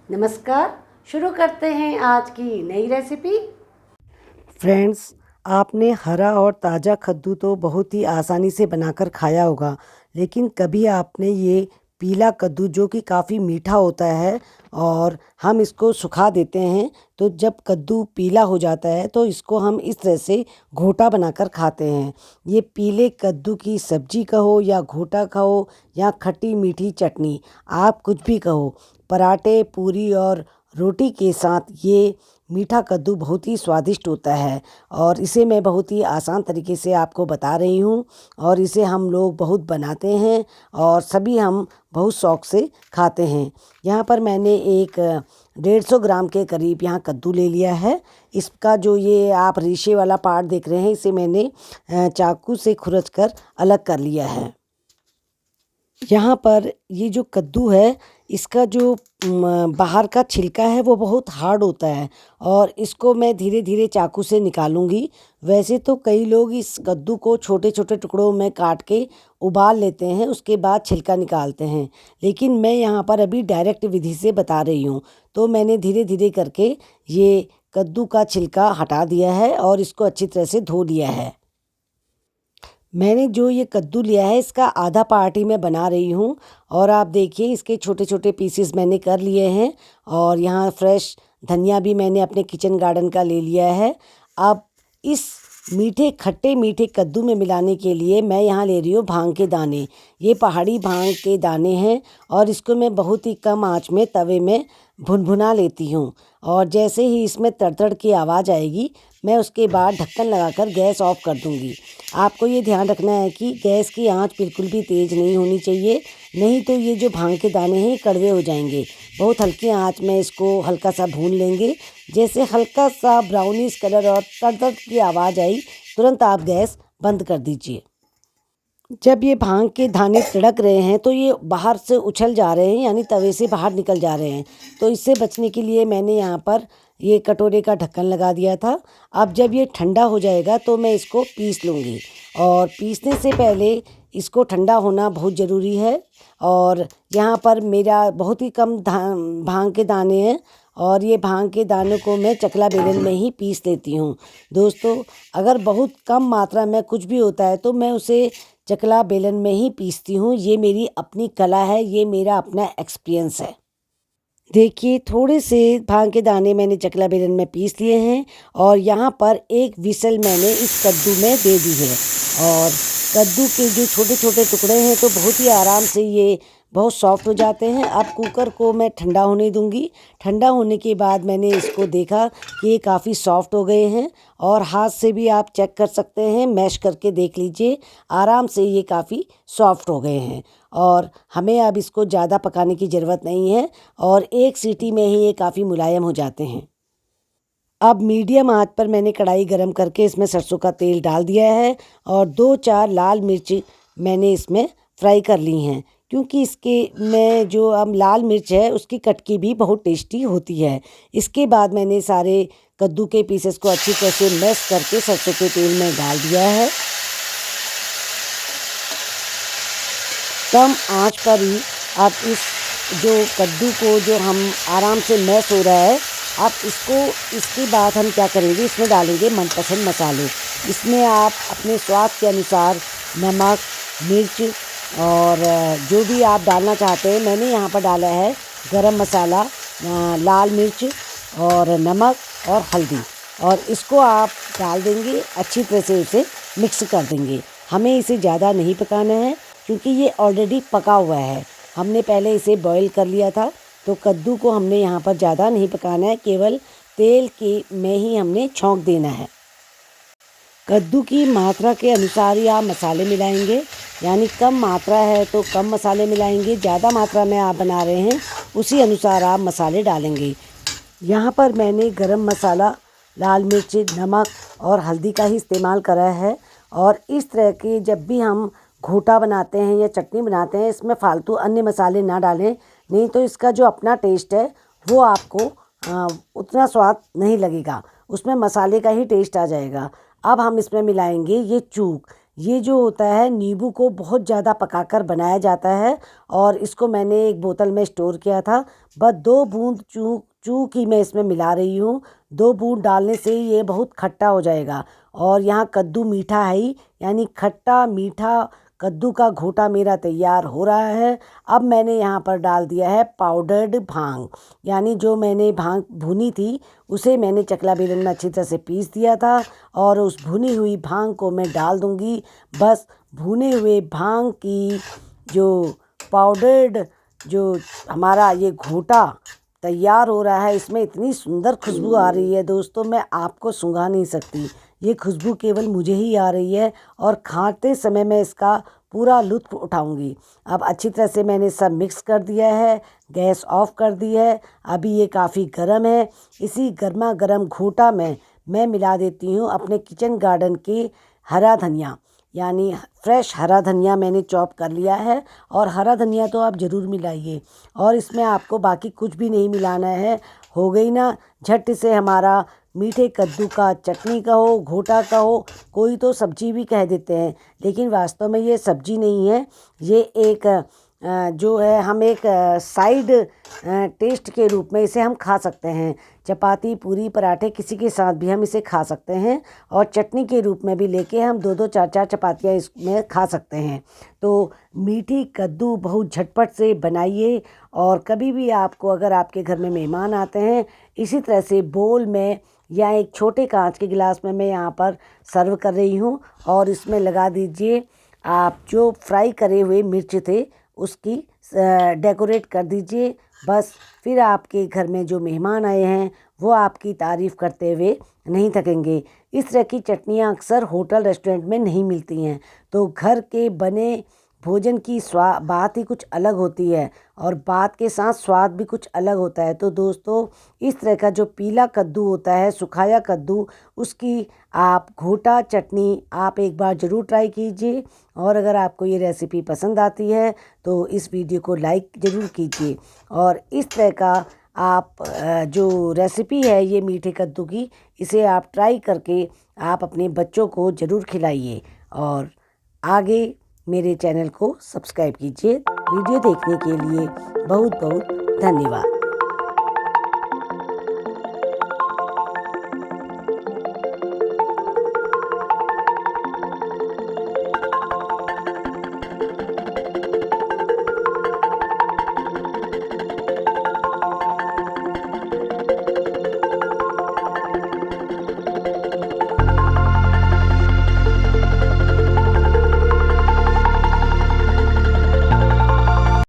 नमस्कार। शुरू करते हैं आज की नई रेसिपी। फ्रेंड्स, आपने हरा और ताज़ा कद्दू तो बहुत ही आसानी से बनाकर खाया होगा, लेकिन कभी आपने ये पीला कद्दू जो कि काफ़ी मीठा होता है और हम इसको सुखा देते हैं, तो जब कद्दू पीला हो जाता है तो इसको हम इस तरह से घोटा बनाकर खाते हैं। ये पीले कद्दू की सब्जी कहो या घोटा कहो या खट्टी मीठी चटनी, आप कुछ भी कहो, पराठे, पूरी और रोटी के साथ ये मीठा कद्दू बहुत ही स्वादिष्ट होता है और इसे मैं बहुत ही आसान तरीके से आपको बता रही हूँ और इसे हम लोग बहुत बनाते हैं और सभी हम बहुत शौक़ से खाते हैं। यहाँ पर मैंने एक 150 ग्राम के करीब यहाँ कद्दू ले लिया है। इसका जो ये आप रेशे वाला पार्ट देख रहे हैं, इसे मैंने चाकू से खुरच कर अलग कर लिया है। यहाँ पर ये जो कद्दू है, इसका जो बाहर का छिलका है वो बहुत हार्ड होता है और इसको मैं धीरे धीरे चाकू से निकालूंगी। वैसे तो कई लोग इस कद्दू को छोटे छोटे टुकड़ों में काट के उबाल लेते हैं, उसके बाद छिलका निकालते हैं, लेकिन मैं यहाँ पर अभी डायरेक्ट विधि से बता रही हूँ। तो मैंने धीरे धीरे करके ये कद्दू का छिलका हटा दिया है और इसको अच्छी तरह से धो लिया है। मैंने जो ये कद्दू लिया है, इसका आधा पार्ट ही मैं बना रही हूँ और आप देखिए इसके छोटे छोटे पीसेस मैंने कर लिए हैं और यहाँ फ्रेश धनिया भी मैंने अपने किचन गार्डन का ले लिया है। अब इस मीठे खट्टे मीठे कद्दू में मिलाने के लिए मैं यहाँ ले रही हूँ भांग के दाने। ये पहाड़ी भांग के दाने हैं और इसको मैं बहुत ही कम आंच में तवे में भुनभुना लेती हूँ और जैसे ही इसमें तड़तड़ की आवाज़ आएगी, मैं उसके बाद ढक्कन लगाकर गैस ऑफ कर दूँगी। आपको ये ध्यान रखना है कि गैस की आंच बिल्कुल भी तेज़ नहीं होनी चाहिए, नहीं तो ये जो भांग के दाने हैं कड़वे हो जाएंगे। बहुत हल्की आंच में इसको हल्का सा भून लेंगे। जैसे हल्का सा ब्राउनिश कलर और तड़तड़ की आवाज़ आई, तुरंत आप गैस बंद कर दीजिए। जब ये भांग के दाने तिड़क रहे हैं तो ये बाहर से उछल जा रहे हैं, यानी तवे से बाहर निकल जा रहे हैं, तो इससे बचने के लिए मैंने यहाँ पर ये कटोरे का ढक्कन लगा दिया था। अब जब ये ठंडा हो जाएगा तो मैं इसको पीस लूँगी और पीसने से पहले इसको ठंडा होना बहुत ज़रूरी है। और यहाँ पर मेरा बहुत ही कम भांग के दाने हैं और ये भांग के दानों को मैं चकला बेलन में ही पीस लेती हूँ। दोस्तों, अगर बहुत कम मात्रा में कुछ भी होता है तो मैं उसे चकला बेलन में ही पीसती हूँ। ये मेरी अपनी कला है, ये मेरा अपना एक्सपीरियंस है। देखिए, थोड़े से भांग के दाने मैंने चकला बेलन में पीस लिए हैं और यहाँ पर एक विसल मैंने इस कद्दू में दे दी है और कद्दू के जो छोटे छोटे टुकड़े हैं तो बहुत ही आराम से ये बहुत सॉफ्ट हो जाते हैं। अब कुकर को मैं ठंडा होने दूंगी। ठंडा होने के बाद मैंने इसको देखा कि ये काफ़ी सॉफ्ट हो गए हैं और हाथ से भी आप चेक कर सकते हैं, मैश करके देख लीजिए, आराम से ये काफ़ी सॉफ्ट हो गए हैं और हमें अब इसको ज़्यादा पकाने की ज़रूरत नहीं है और एक सीटी में ही ये काफ़ी मुलायम हो जाते हैं। अब मीडियम आंच पर मैंने कढ़ाई गरम करके इसमें सरसों का तेल डाल दिया है और 2-4 लाल मिर्च मैंने इसमें फ्राई कर ली हैं, क्योंकि इसके में जो अब लाल मिर्च है उसकी कटकी भी बहुत टेस्टी होती है। इसके बाद मैंने सारे कद्दू के पीसेस को अच्छी तरह से मैश करके सरसों के तेल में डाल दिया है। कम आंच पर ही आप इस जो कद्दू को जो हम आराम से मैश हो रहा है, आप इसके बाद हम क्या करेंगे, इसमें डालेंगे मनपसंद मसाले। इसमें आप अपने स्वाद के अनुसार नमक, मिर्च और जो भी आप डालना चाहते हैं, मैंने यहाँ पर डाला है गरम मसाला, लाल मिर्च और नमक और हल्दी, और इसको आप डाल देंगे, अच्छी तरह से उसे मिक्स कर देंगे। हमें इसे ज़्यादा नहीं पकाना है क्योंकि ये ऑलरेडी पका हुआ है, हमने पहले इसे बॉईल कर लिया था, तो कद्दू को हमने यहाँ पर ज़्यादा नहीं पकाना है, केवल तेल के में ही हमने छौंक देना है। कद्दू की मात्रा के अनुसार ही आप मसाले मिलाएंगे, यानी कम मात्रा है तो कम मसाले मिलाएंगे, ज़्यादा मात्रा में आप बना रहे हैं उसी अनुसार आप मसाले डालेंगे। यहाँ पर मैंने गरम मसाला, लाल मिर्च, नमक और हल्दी का ही इस्तेमाल करा है और इस तरह के जब भी हम घोटा बनाते हैं या चटनी बनाते हैं, इसमें फालतू अन्य मसाले ना डालें, नहीं तो इसका जो अपना टेस्ट है वो आपको उतना स्वाद नहीं लगेगा, उसमें मसाले का ही टेस्ट आ जाएगा। अब हम इसमें मिलाएंगे ये चूक। ये जो होता है नींबू को बहुत ज़्यादा पकाकर बनाया जाता है और इसको मैंने एक बोतल में स्टोर किया था। बस 2 बूंद चूक ही मैं इसमें मिला रही हूँ। 2 बूंद डालने से ये बहुत खट्टा हो जाएगा और यहाँ कद्दू मीठा है ही, यानी खट्टा मीठा कद्दू का घोटा मेरा तैयार हो रहा है। अब मैंने यहाँ पर डाल दिया है पाउडर्ड भांग, यानी जो मैंने भांग भुनी थी उसे मैंने चकला बेलन में अच्छी तरह से पीस दिया था और उस भुनी हुई भांग को मैं डाल दूँगी। बस भुने हुए भांग की जो पाउडर्ड जो हमारा ये घोटा तैयार हो रहा है, इसमें इतनी सुंदर खुशबू आ रही है दोस्तों, मैं आपको सूंघा नहीं सकती। ये खुशबू केवल मुझे ही आ रही है और खाते समय मैं इसका पूरा लुत्फ़ उठाऊंगी। अब अच्छी तरह से मैंने सब मिक्स कर दिया है, गैस ऑफ कर दी है। अभी ये काफ़ी गर्म है। इसी गर्मा गर्म घोटा में मैं मिला देती हूँ अपने किचन गार्डन के हरा धनिया, यानी फ्रेश हरा धनिया मैंने चॉप कर लिया है। और हरा धनिया तो आप ज़रूर मिलाइए और इसमें आपको बाकी कुछ भी नहीं मिलाना है। हो गई ना झट से हमारा मीठे कद्दू का चटनी कहो, घोटा कहो, कोई तो सब्जी भी कह देते हैं, लेकिन वास्तव में ये सब्जी नहीं है। ये एक जो है हम एक साइड टेस्ट के रूप में इसे हम खा सकते हैं। चपाती, पूरी, पराठे किसी के साथ भी हम इसे खा सकते हैं और चटनी के रूप में भी लेके हम 2-2 4-4 चपातियाँ इसमें खा सकते हैं। तो मीठी कद्दू बहुत झटपट से बनाइए और कभी भी आपको अगर आपके घर में मेहमान आते हैं, इसी तरह से बोल में या एक छोटे कांच के गिलास में मैं यहाँ पर सर्व कर रही हूँ और इसमें लगा दीजिए आप जो फ्राई करे हुए मिर्च थे उसकी डेकोरेट कर दीजिए। बस फिर आपके घर में जो मेहमान आए हैं वो आपकी तारीफ़ करते हुए नहीं थकेंगे। इस तरह की चटनियाँ अक्सर होटल रेस्टोरेंट में नहीं मिलती हैं, तो घर के बने भोजन की बात ही कुछ अलग होती है और बात के साथ स्वाद भी कुछ अलग होता है। तो दोस्तों, इस तरह का जो पीला कद्दू होता है, सुखाया कद्दू, उसकी आप घोटा चटनी आप एक बार ज़रूर ट्राई कीजिए। और अगर आपको ये रेसिपी पसंद आती है तो इस वीडियो को लाइक ज़रूर कीजिए और इस तरह का आप जो रेसिपी है ये मीठे कद्दू की, इसे आप ट्राई करके आप अपने बच्चों को ज़रूर खिलाइए और आगे मेरे चैनल को सब्सक्राइब कीजिए। वीडियो देखने के लिए बहुत बहुत धन्यवाद।